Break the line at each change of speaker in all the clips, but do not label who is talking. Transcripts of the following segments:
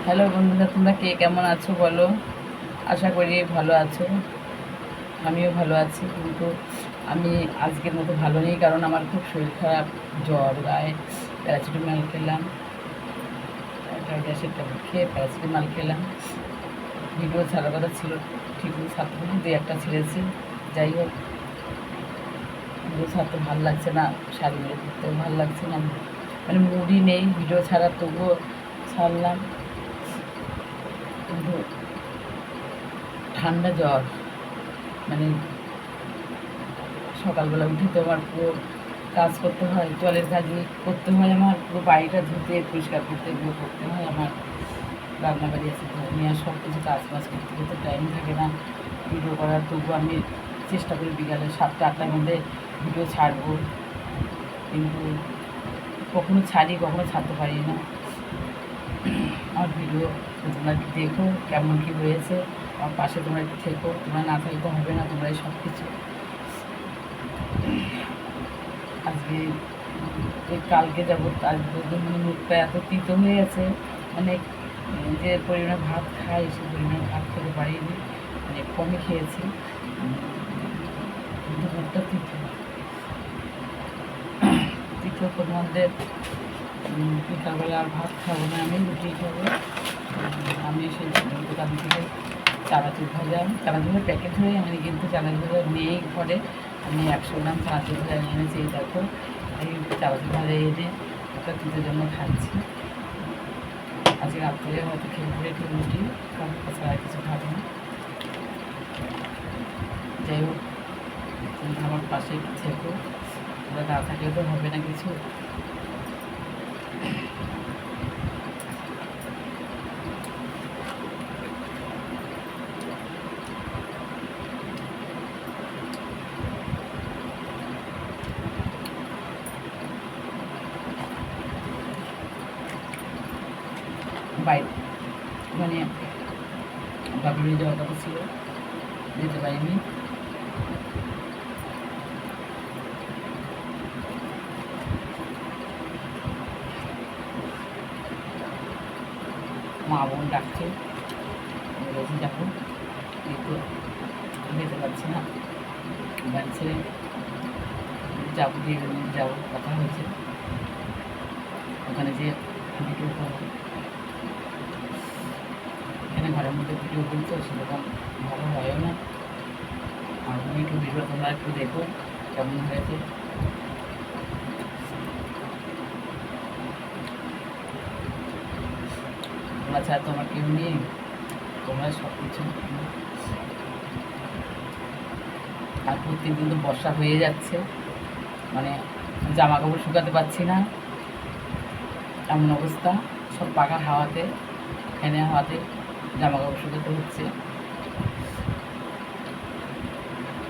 Hello বন্ধুরা, তোমরা কে কেমন আছো বলো। আশা করি ভালো আছো। আমিও ভালো আছি, কিন্তু আমি আজকের মতো ভালো নেই, কারণ আমার খুব শরীর খারাপ, জ্বর, গায়ে প্যারাসিটামল খেলাম, একটা গ্যাসের ট্যাবলেট খেয়ে প্যারাসিটামল খেলাম। ভিডিও ছাড়ার কথা ছিল, ঠিকই ছাড়তে পারি, দু একটা ছেড়েছি। যাই হোক, ভিডিও ছাড়তে ভালো লাগছে না, শাড়িগুলো করতেও ভালো লাগছে না, মানে মুডই নেই ভিডিও ছাড়ার, তবুও ছাড়লাম। কিন্তু ঠান্ডা জ্বর, মানে সকালবেলা উঠে তো আমার পুরো কাজ করতে হয়, জলের কাজই করতে হয়, আমার পুরো বাড়িটা ধুতে পরিষ্কার করতে এগুলো করতে হয়, আমার রান্নাবাড়ি আছে, নিয়ে সব কিছু কাজ বাজ করতে করতে টাইম থাকে না ভিডিও করার। তবু আমি চেষ্টা করি বিকালে 7টা-8টার মধ্যে ভিডিও ছাড়বো, কিন্তু কখনো ছাড়ি, কখনো ছাড়তে পারি না। আমার ভিডিও তোমরা দেখো কেমন কী হয়েছে, আমার পাশে তোমরা একটু থেকো, তোমরা না থাকতে হবে না, তোমরা এই সব কিছু। আজকে কালকে যাবো, আজ মানে মুখটা এত তিতো হয়ে গেছে, মানে যে পরিমাণে ভাত খাই সে পরিমাণে ভাত খেতে পারিনি, মানে কমই খেয়েছি, কিন্তু মুখটা তিতো তিতো। তোর মধ্যে বিকালবেলা আর ভাত খাবো না, আমি রুটি খাবো। আমি সেই দোকান থেকে চানাচুর ভাজা, চানাচুরের প্যাকেট হয়ে আমি কিন্তু চানাচুর ভাজা নেই ঘরে, আমি 100 গ্রাম চানাচুর ভাজা এনেছি। এই দেখো, এই চানাচুর ভাজা এনে একটা তিতের জন্য খাচ্ছি। আজকে রাত্রে হয়তো খেয়ে পরে একটু রুটি, তাছাড়া কিছু খাবো না। যাই হোক, তুমি আমার পাশে একটু থেকো, তোমরা না থাকলে তো হবে না কিছু। বাইরে মানে বাপের যাওয়ার কথা ছিল, যেতে পারিনি। মা বোন ডাকছে, বলেছি যাবো, কিন্তু যেতে পারছি না। বাড়ি ছেড়ে যাবো, দিয়ে যাবো, কথা হয়েছে ওখানে যে ভিডিও করবো। এখানে ঘরের মধ্যে ভিডিও করতো সেরকম ভালো হয়ও না। আর তুমি একটু ভিডিও তোমরা একটু দেখো কেমন হয়েছে। তোমরা ছাড়া তো আমার কেউ নেই, তোমরা সব কিছু। আর প্রত্যেকদিন তো বর্ষা হয়ে যাচ্ছে, মানে জামা কাপড় শুকাতে পারছি না, এমন অবস্থা। সব পাকা হাওয়াতে, ফ্যানের হাওয়াতে জামা কাপড় শুকাতে হচ্ছে।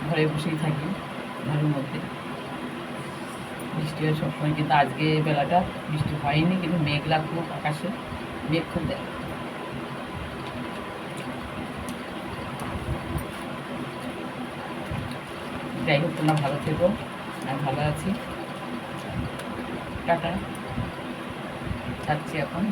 ঘরে বসেই থাকি, ঘরের মধ্যে বৃষ্টি হয় সবসময়, কিন্তু আজকে বেলাটা বৃষ্টি হয়নি, কিন্তু মেঘলা খুব, আকাশে মেঘ খুব দেয়। যাই হোক, তোমরা ভালো থেকো, আমি ভালো আছি। টাটা, ছাড়ছি এখন।